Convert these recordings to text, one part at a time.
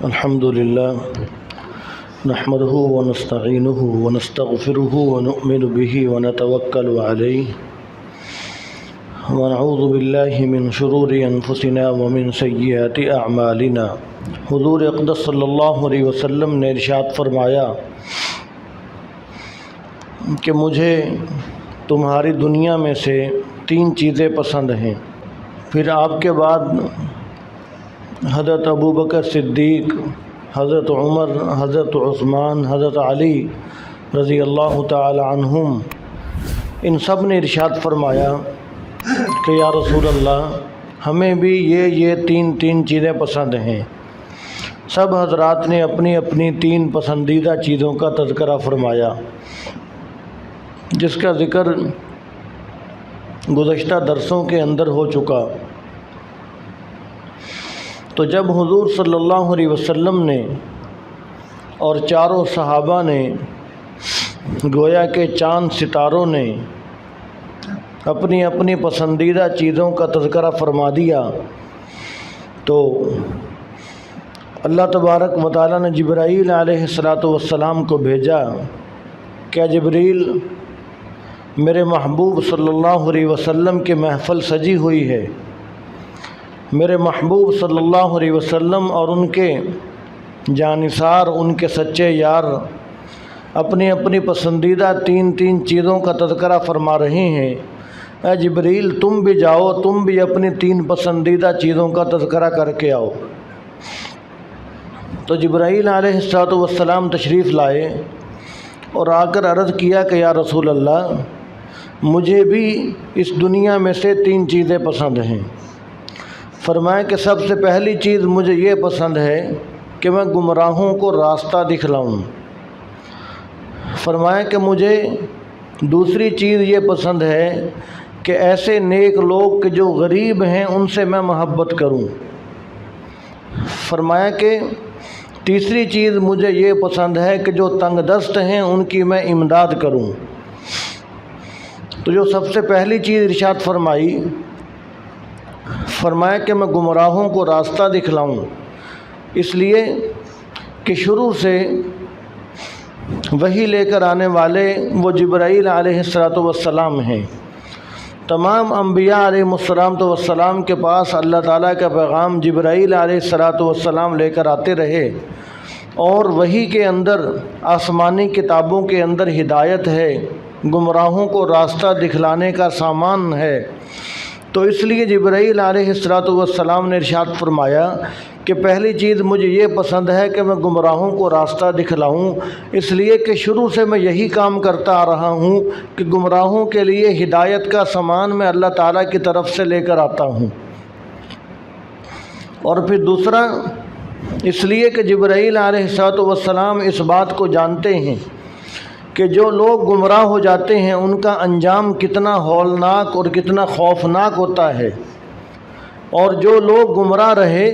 الحمد لله نحمده ونستعينه ونستغفره ونؤمن به ونتوكل عليه ونعوذ بالله من شرور أنفسنا ومن سيئات أعمالنا۔ حضور اقدس صلی اللہ علیہ وسلم نے ارشاد فرمایا کہ مجھے تمہاری دنیا میں سے 3 چیزیں پسند ہیں۔ پھر آپ کے بعد حضرت ابوبکر صدیق، حضرت عمر، حضرت عثمان، حضرت علی رضی اللہ تعالی عنہم، ان سب نے ارشاد فرمایا کہ یا رسول اللہ ہمیں بھی یہ تین چیزیں پسند ہیں۔ سب حضرات نے اپنی اپنی 3 پسندیدہ چیزوں کا تذکرہ فرمایا، جس کا ذکر گزشتہ درسوں کے اندر ہو چکا۔ تو جب حضور صلی اللہ علیہ وسلم نے اور چاروں صحابہ نے، گویا کہ چاند ستاروں نے اپنی اپنی پسندیدہ چیزوں کا تذکرہ فرما دیا، تو اللہ تبارک و تعالیٰ نے جبرائیل علیہ السلام کو بھیجا کہ جبریل، میرے محبوب صلی اللہ علیہ وسلم کی محفل سجی ہوئی ہے۔ میرے محبوب صلی اللہ علیہ وسلم اور ان کے جانثار، ان کے سچے یار اپنی اپنی پسندیدہ 3 چیزوں کا تذکرہ فرما رہے ہیں۔ اے جبریل، تم بھی جاؤ، تم بھی اپنی 3 پسندیدہ چیزوں کا تذکرہ کر کے آؤ۔ تو جبرائیل علیہ السلام تشریف لائے اور آ کر عرض کیا کہ یا رسول اللہ، مجھے بھی اس دنیا میں سے 3 چیزیں پسند ہیں۔ فرمایا کہ سب سے پہلی چیز مجھے یہ پسند ہے کہ میں گمراہوں کو راستہ دکھلاؤں۔ فرمایا کہ مجھے دوسری چیز یہ پسند ہے کہ ایسے نیک لوگ کہ جو غریب ہیں ان سے میں محبت کروں۔ فرمایا کہ تیسری چیز مجھے یہ پسند ہے کہ جو تنگ دست ہیں ان کی میں امداد کروں۔ تو جو سب سے پہلی چیز ارشاد فرمایا کہ میں گمراہوں کو راستہ دکھلاؤں، اس لیے کہ شروع سے وحی لے کر آنے والے وہ جبرائیل علیہ السلام ہیں۔ تمام انبیاء علیہ السلام کے پاس اللہ تعالیٰ کا پیغام جبرائیل علیہ السلام لے کر آتے رہے، اور وحی کے اندر، آسمانی کتابوں کے اندر ہدایت ہے، گمراہوں کو راستہ دکھلانے کا سامان ہے۔ تو اس لیے جبرائیل علیہ السلام نے ارشاد فرمایا کہ پہلی چیز مجھے یہ پسند ہے کہ میں گمراہوں کو راستہ دکھلاؤں، اس لیے کہ شروع سے میں یہی کام کرتا آ رہا ہوں کہ گمراہوں کے لیے ہدایت کا سامان میں اللہ تعالیٰ کی طرف سے لے کر آتا ہوں۔ اور پھر دوسرا اس لیے کہ جبرائیل علیہ السلام اس بات کو جانتے ہیں کہ جو لوگ گمراہ ہو جاتے ہیں ان کا انجام کتنا ہولناک اور کتنا خوفناک ہوتا ہے، اور جو لوگ گمراہ رہے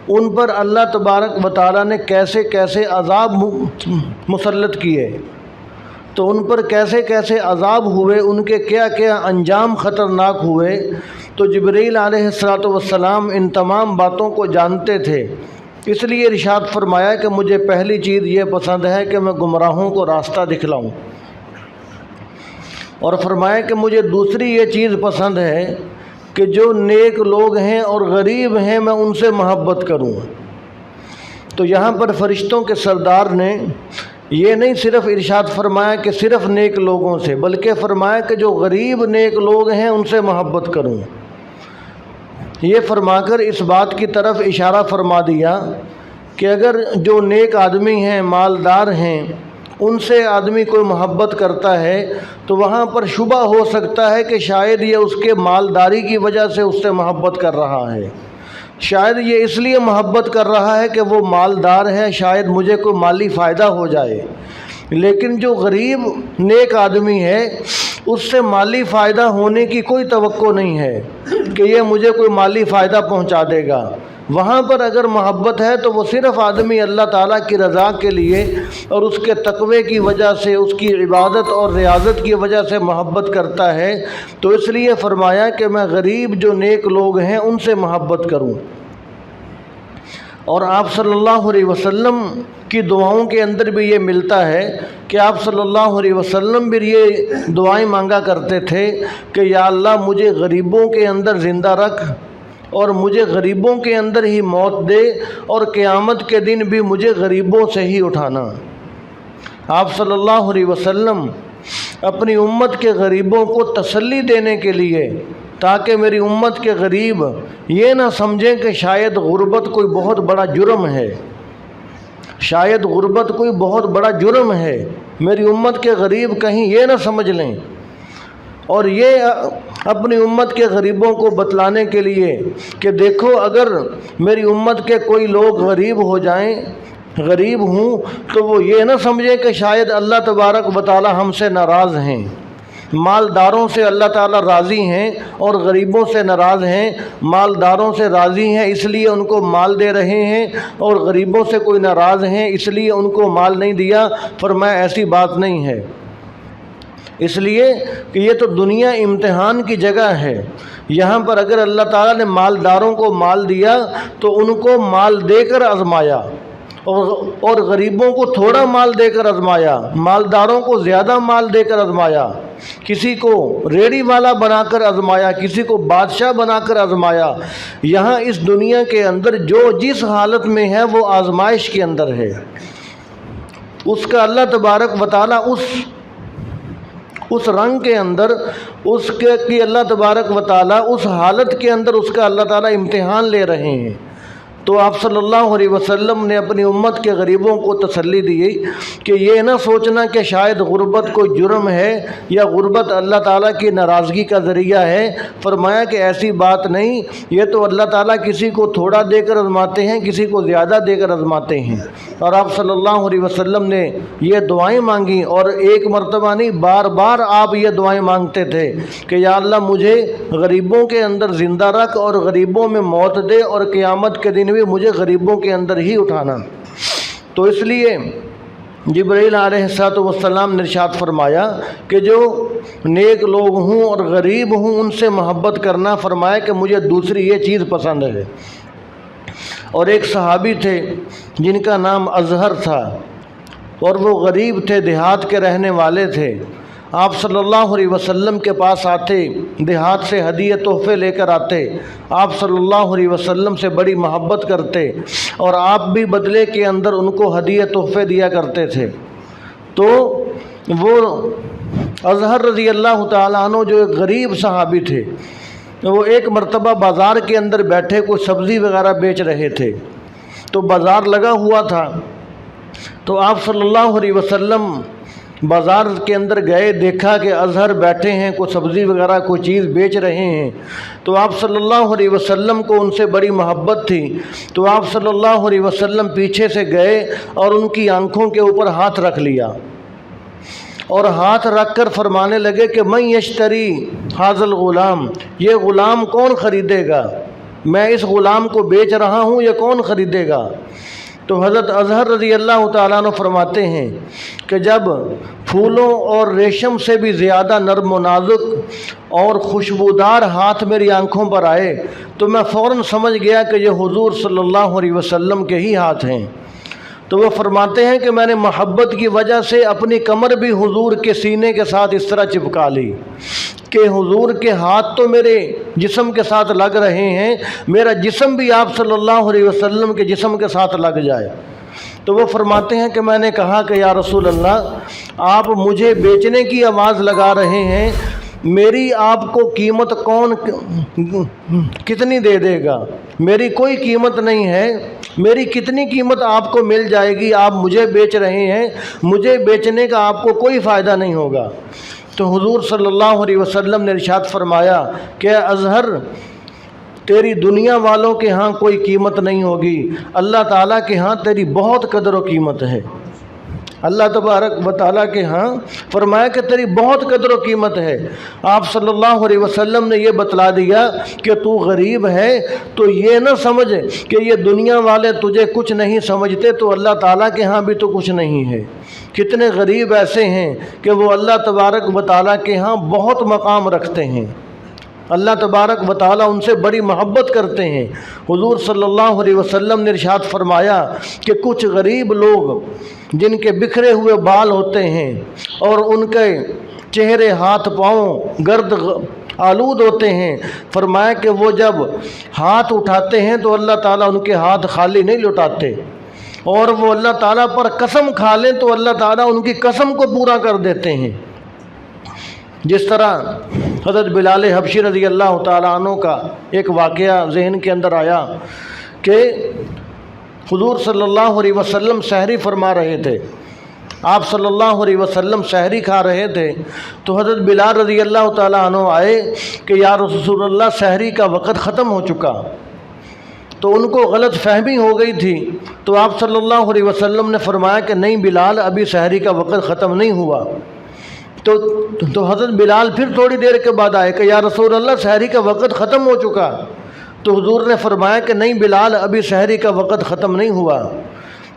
ان پر اللہ تبارک و تعالیٰ نے کیسے کیسے عذاب مسلط کیے، تو ان پر کیسے کیسے عذاب ہوئے، ان کے کیا کیا انجام خطرناک ہوئے۔ تو جبرائیل علیہ السلام ان تمام باتوں کو جانتے تھے، اس لیے ارشاد فرمایا کہ مجھے پہلی چیز یہ پسند ہے کہ میں گمراہوں کو راستہ دکھلاؤں، اور فرمایا کہ مجھے دوسری یہ چیز پسند ہے کہ جو نیک لوگ ہیں اور غریب ہیں میں ان سے محبت کروں۔ تو یہاں پر فرشتوں کے سردار نے یہ نہیں صرف ارشاد فرمایا کہ صرف نیک لوگوں سے، بلکہ فرمایا کہ جو غریب نیک لوگ ہیں ان سے محبت کروں۔ یہ فرما کر اس بات کی طرف اشارہ فرما دیا کہ اگر جو نیک آدمی ہیں، مالدار ہیں، ان سے آدمی کوئی محبت کرتا ہے تو وہاں پر شبہ ہو سکتا ہے کہ شاید یہ اس کے مالداری کی وجہ سے اس سے محبت کر رہا ہے، شاید یہ اس لیے محبت کر رہا ہے کہ وہ مالدار ہے، شاید مجھے کوئی مالی فائدہ ہو جائے۔ لیکن جو غریب نیک آدمی ہے اس سے مالی فائدہ ہونے کی کوئی توقع نہیں ہے کہ یہ مجھے کوئی مالی فائدہ پہنچا دے گا۔ وہاں پر اگر محبت ہے تو وہ صرف آدمی اللہ تعالیٰ کی رضا کے لیے اور اس کے تقوی کی وجہ سے، اس کی عبادت اور ریاضت کی وجہ سے محبت کرتا ہے۔ تو اس لیے فرمایا کہ میں غریب جو نیک لوگ ہیں ان سے محبت کروں۔ اور آپ صلی اللہ علیہ وسلم کی دعاؤں کے اندر بھی یہ ملتا ہے کہ آپ صلی اللہ علیہ وسلم بھی یہ دعائیں مانگا کرتے تھے کہ یا اللہ مجھے غریبوں کے اندر زندہ رکھ اور مجھے غریبوں کے اندر ہی موت دے اور قیامت کے دن بھی مجھے غریبوں سے ہی اٹھانا۔ آپ صلی اللہ علیہ وسلم اپنی امت کے غریبوں کو تسلی دینے کے لیے، تاکہ میری امت کے غریب یہ نہ سمجھیں کہ شاید غربت کوئی بہت بڑا جرم ہے، شاید غربت کوئی بہت بڑا جرم ہے، میری امت کے غریب کہیں یہ نہ سمجھ لیں، اور یہ اپنی امت کے غریبوں کو بتلانے کے لیے کہ دیکھو اگر میری امت کے کوئی لوگ غریب ہو جائیں، غریب ہوں، تو وہ یہ نہ سمجھیں کہ شاید اللہ تبارک و تعالی ہم سے ناراض ہیں۔ مالداروں سے اللہ تعالیٰ راضی ہیں اور غریبوں سے ناراض ہیں۔ مالداروں سے راضی ہیں اس لیے ان کو مال دے رہے ہیں، اور غریبوں سے کوئی ناراض ہیں اس لیے ان کو مال نہیں دیا۔ فرمایا ایسی بات نہیں ہے، اس لیے کہ یہ تو دنیا امتحان کی جگہ ہے۔ یہاں پر اگر اللہ تعالیٰ نے مالداروں کو مال دیا تو ان کو مال دے کر آزمایا، اور غریبوں کو تھوڑا مال دے کر آزمایا، مالداروں کو زیادہ مال دے کر آزمایا، کسی کو ریڑھی والا بنا کر آزمایا، کسی کو بادشاہ بنا کر آزمایا۔ یہاں اس دنیا کے اندر جو جس حالت میں ہے وہ آزمائش کے اندر ہے، اس کا اللہ تبارک و تعالیٰ اس رنگ کے اندر اس کے اللہ تبارک و تعالیٰ اس حالت کے اندر اس کا اللہ تعالیٰ امتحان لے رہے ہیں۔ تو آپ صلی اللہ علیہ وسلم نے اپنی امت کے غریبوں کو تسلی دی کہ یہ نہ سوچنا کہ شاید غربت کوئی جرم ہے یا غربت اللہ تعالیٰ کی ناراضگی کا ذریعہ ہے۔ فرمایا کہ ایسی بات نہیں، یہ تو اللہ تعالیٰ کسی کو تھوڑا دے کر آزماتے ہیں، کسی کو زیادہ دے کر آزماتے ہیں۔ اور آپ صلی اللہ علیہ وسلم نے یہ دعائیں مانگی، اور ایک مرتبہ نہیں، بار بار آپ یہ دعائیں مانگتے تھے کہ یا اللہ مجھے غریبوں کے اندر زندہ رکھ اور غریبوں میں موت دے، اور قیامت کے دن بھی مجھے غریبوں کے اندر ہی اٹھانا۔ تو اس لیے جبرائیل علیہ السلام نے ارشاد فرمایا کہ جو نیک لوگ ہوں اور غریب ہوں ان سے محبت کرنا۔ فرمایا کہ مجھے دوسری یہ چیز پسند ہے۔ اور ایک صحابی تھے جن کا نام اظہر تھا، اور وہ غریب تھے، دیہات کے رہنے والے تھے۔ آپ صلی اللہ علیہ وسلم کے پاس آتے، دیہات سے ہدیے تحفے لے کر آتے، آپ صلی اللہ علیہ وسلم سے بڑی محبت کرتے، اور آپ بھی بدلے کے اندر ان کو ہدیے تحفے دیا کرتے تھے۔ تو وہ اظہر رضی اللہ تعالیٰ عنہ جو ایک غریب صحابی تھے، وہ ایک مرتبہ بازار کے اندر بیٹھے کوئی سبزی وغیرہ بیچ رہے تھے۔ تو بازار لگا ہوا تھا، تو آپ صلی اللہ علیہ وسلم بازار کے اندر گئے، دیکھا کہ اظہر بیٹھے ہیں، کوئی سبزی وغیرہ کوئی چیز بیچ رہے ہیں۔ تو آپ صلی اللہ علیہ وسلم کو ان سے بڑی محبت تھی، تو آپ صلی اللہ علیہ وسلم پیچھے سے گئے اور ان کی آنکھوں کے اوپر ہاتھ رکھ لیا، اور ہاتھ رکھ کر فرمانے لگے کہ من یشتری ھذا الغلام، یہ غلام کون خریدے گا؟ میں اس غلام کو بیچ رہا ہوں، یہ کون خریدے گا؟ تو حضرت اظہر رضی اللہ تعالیٰ عنہ فرماتے ہیں کہ جب پھولوں اور ریشم سے بھی زیادہ نرم و نازک اور خوشبودار ہاتھ میری آنکھوں پر آئے تو میں فوراً سمجھ گیا کہ یہ حضور صلی اللہ علیہ وسلم کے ہی ہاتھ ہیں۔ تو وہ فرماتے ہیں کہ میں نے محبت کی وجہ سے اپنی کمر بھی حضور کے سینے کے ساتھ اس طرح چپکا لی کہ حضور کے ہاتھ تو میرے جسم کے ساتھ لگ رہے ہیں، میرا جسم بھی آپ صلی اللہ علیہ وسلم کے جسم کے ساتھ لگ جائے۔ تو وہ فرماتے ہیں کہ میں نے کہا کہ یا رسول اللہ، آپ مجھے بیچنے کی آواز لگا رہے ہیں، میری آپ کو قیمت کون کتنی دے دے گا؟ میری کوئی قیمت نہیں ہے، میری کتنی قیمت آپ کو مل جائے گی؟ آپ مجھے بیچ رہے ہیں، مجھے بیچنے کا آپ کو کوئی فائدہ نہیں ہوگا۔ تو حضور صلی اللہ علیہ وسلم نے ارشاد فرمایا کہ اظہر، تیری دنیا والوں کے ہاں کوئی قیمت نہیں ہوگی، اللہ تعالیٰ کے ہاں تیری بہت قدر و قیمت ہے۔ اللہ تبارک و تعالیٰ کے ہاں فرمایا کہ تیری بہت قدر و قیمت ہے۔ آپ صلی اللہ علیہ وسلم نے یہ بتلا دیا کہ تو غریب ہے تو یہ نہ سمجھ کہ یہ دنیا والے تجھے کچھ نہیں سمجھتے، تو اللہ تعالیٰ کے ہاں بھی تو کچھ نہیں ہے۔ کتنے غریب ایسے ہیں کہ وہ اللہ تبارک و تعالیٰ کے ہاں بہت مقام رکھتے ہیں۔ اللہ تبارک و تعالیٰ ان سے بڑی محبت کرتے ہیں۔ حضور صلی اللہ علیہ وسلم نے ارشاد فرمایا کہ کچھ غریب لوگ جن کے بکھرے ہوئے بال ہوتے ہیں اور ان کے چہرے ہاتھ پاؤں گرد آلود ہوتے ہیں، فرمایا کہ وہ جب ہاتھ اٹھاتے ہیں تو اللہ تعالیٰ ان کے ہاتھ خالی نہیں لوٹاتے، اور وہ اللہ تعالیٰ پر قسم کھا لیں تو اللہ تعالیٰ ان کی قسم کو پورا کر دیتے ہیں۔ جس طرح حضرت بلال حبشی رضی اللہ تعالیٰ عنہ کا ایک واقعہ ذہن کے اندر آیا کہ حضور صلی اللہ علیہ وسلم سحری فرما رہے تھے، آپ صلی اللہ علیہ وسلم سحری کھا رہے تھے، تو حضرت بلال رضی اللہ تعالیٰ عنہ آئے کہ یا رسول اللہ سحری کا وقت ختم ہو چکا، تو ان کو غلط فہمی ہو گئی تھی، تو آپ صلی اللہ علیہ وسلم نے فرمایا کہ نہیں بلال، ابھی سحری کا وقت ختم نہیں ہوا۔ تو حضرت بلال پھر تھوڑی دیر کے بعد آئے کہ یا رسول اللہ سحری کا وقت ختم ہو چکا، تو حضور نے فرمایا کہ نہیں بلال، ابھی سحری کا وقت ختم نہیں ہوا۔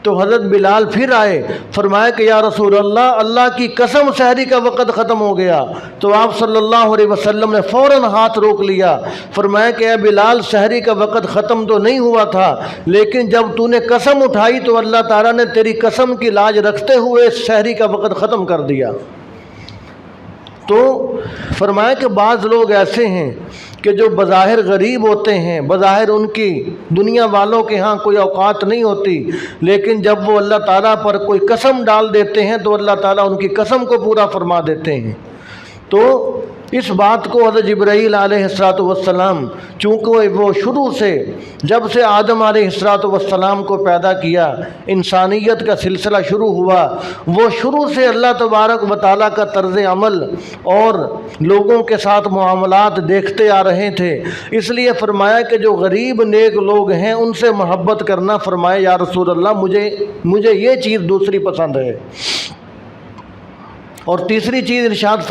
تو حضرت بلال پھر آئے، فرمایا کہ یا رسول اللہ، اللہ کی قسم سحری کا وقت ختم ہو گیا۔ تو آپ صلی اللہ علیہ وسلم نے فوراً ہاتھ روک لیا، فرمایا کہ اے بلال، سحری کا وقت ختم تو نہیں ہوا تھا، لیکن جب تو نے قسم اٹھائی تو اللہ تعالیٰ نے تیری قسم کی لاج رکھتے ہوئے سحری کا وقت ختم کر دیا۔ تو فرمایا کہ بعض لوگ ایسے ہیں کہ جو بظاہر غریب ہوتے ہیں، بظاہر ان کی دنیا والوں کے ہاں کوئی اوقات نہیں ہوتی، لیکن جب وہ اللہ تعالیٰ پر کوئی قسم ڈال دیتے ہیں تو اللہ تعالیٰ ان کی قسم کو پورا فرما دیتے ہیں۔ تو اس بات کو حضرت جبرائیل علیہ السلام، چونکہ وہ شروع سے جب سے آدم علیہ السلام کو پیدا کیا، انسانیت کا سلسلہ شروع ہوا، وہ شروع سے اللہ تبارک و تعالیٰ کا طرز عمل اور لوگوں کے ساتھ معاملات دیکھتے آ رہے تھے، اس لیے فرمایا کہ جو غریب نیک لوگ ہیں ان سے محبت کرنا، فرمایا یا رسول اللہ مجھے یہ چیز دوسری پسند ہے۔ اور تیسری چیز ارشاد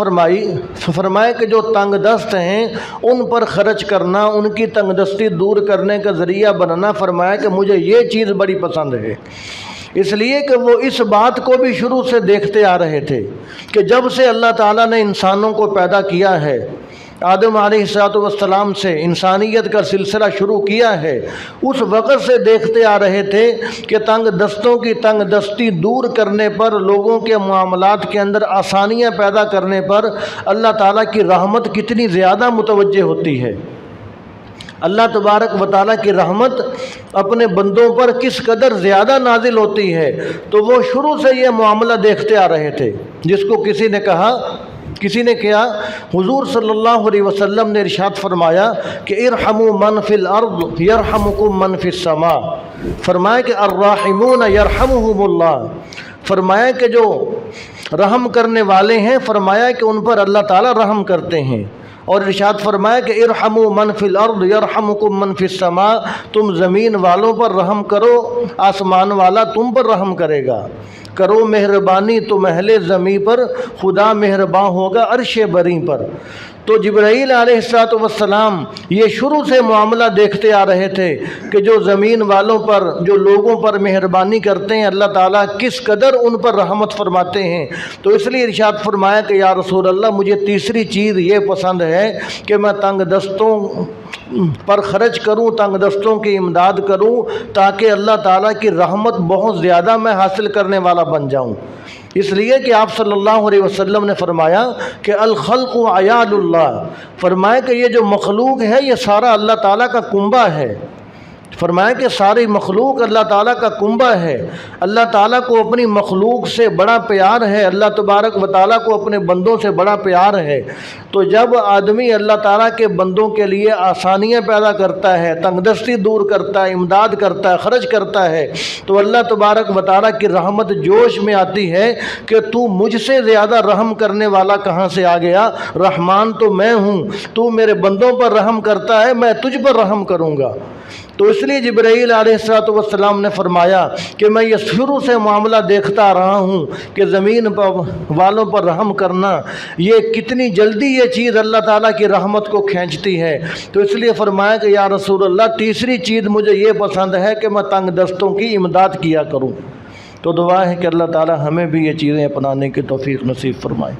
فرمایا کہ جو تنگ دست ہیں ان پر خرچ کرنا، ان کی تنگ دستی دور کرنے کا ذریعہ بننا، فرمایا کہ مجھے یہ چیز بڑی پسند ہے۔ اس لیے کہ وہ اس بات کو بھی شروع سے دیکھتے آ رہے تھے کہ جب سے اللہ تعالیٰ نے انسانوں کو پیدا کیا ہے، آدم علیہ السلام سے انسانیت کا سلسلہ شروع کیا ہے، اس وقت سے دیکھتے آ رہے تھے کہ تنگ دستوں کی تنگ دستی دور کرنے پر، لوگوں کے معاملات کے اندر آسانیاں پیدا کرنے پر اللہ تعالیٰ کی رحمت کتنی زیادہ متوجہ ہوتی ہے، اللہ تبارک و تعالیٰ کی رحمت اپنے بندوں پر کس قدر زیادہ نازل ہوتی ہے۔ تو وہ شروع سے یہ معاملہ دیکھتے آ رہے تھے، جس کو کسی نے کیا، حضور صلی اللہ علیہ وسلم نے ارشاد فرمایا کہ ارحموا من فی الارض یرحمکم من فی السماء، فرمایا کہ الراحمون یرحمہم اللہ، فرمایا کہ جو رحم کرنے والے ہیں، فرمایا کہ ان پر اللہ تعالیٰ رحم کرتے ہیں، اور ارشاد فرمایا کہ ارحموا من فی الارض یرحمکم من فی السماء، تم زمین والوں پر رحم کرو، آسمان والا تم پر رحم کرے گا، کرو مہربانی تو اہل زمیں پر، خدا مہرباں ہوگا عرش بری پر۔ تو جبرائیل علیہ السلام یہ شروع سے معاملہ دیکھتے آ رہے تھے کہ جو زمین والوں پر، جو لوگوں پر مہربانی کرتے ہیں، اللہ تعالیٰ کس قدر ان پر رحمت فرماتے ہیں۔ تو اس لیے ارشاد فرمایا کہ یا رسول اللہ، مجھے تیسری چیز یہ پسند ہے کہ میں تنگ دستوں پر خرچ کروں، تنگ دستوں کی امداد کروں، تاکہ اللہ تعالیٰ کی رحمت بہت زیادہ میں حاصل کرنے والا بن جاؤں۔ اس لیے کہ آپ صلی اللہ علیہ وسلم نے فرمایا کہ الخلق عیال اللہ، فرمایا کہ یہ جو مخلوق ہے یہ سارا اللہ تعالیٰ کا کنبہ ہے، فرمایا کہ ساری مخلوق اللہ تعالیٰ کا کنبہ ہے، اللہ تعالیٰ کو اپنی مخلوق سے بڑا پیار ہے، اللہ تبارک و تعالیٰ کو اپنے بندوں سے بڑا پیار ہے۔ تو جب آدمی اللہ تعالیٰ کے بندوں کے لیے آسانیاں پیدا کرتا ہے، تنگ دستی دور کرتا ہے، امداد کرتا ہے، خرچ کرتا ہے، تو اللہ تبارک و تعالیٰ کی رحمت جوش میں آتی ہے کہ تو مجھ سے زیادہ رحم کرنے والا کہاں سے آ گیا، رحمان تو میں ہوں، تو میرے بندوں پر رحم کرتا ہے، میں تجھ پر رحم کروں گا۔ تو اس لیے جبرائیل علیہ السلام نے فرمایا کہ میں یہ شروع سے معاملہ دیکھتا رہا ہوں کہ زمین والوں پر رحم کرنا، یہ کتنی جلدی یہ چیز اللہ تعالیٰ کی رحمت کو کھینچتی ہے۔ تو اس لیے فرمایا کہ یا رسول اللہ، تیسری چیز مجھے یہ پسند ہے کہ میں تنگ دستوں کی امداد کیا کروں۔ تو دعا ہے کہ اللہ تعالیٰ ہمیں بھی یہ چیزیں اپنانے کی توفیق نصیب فرمائے۔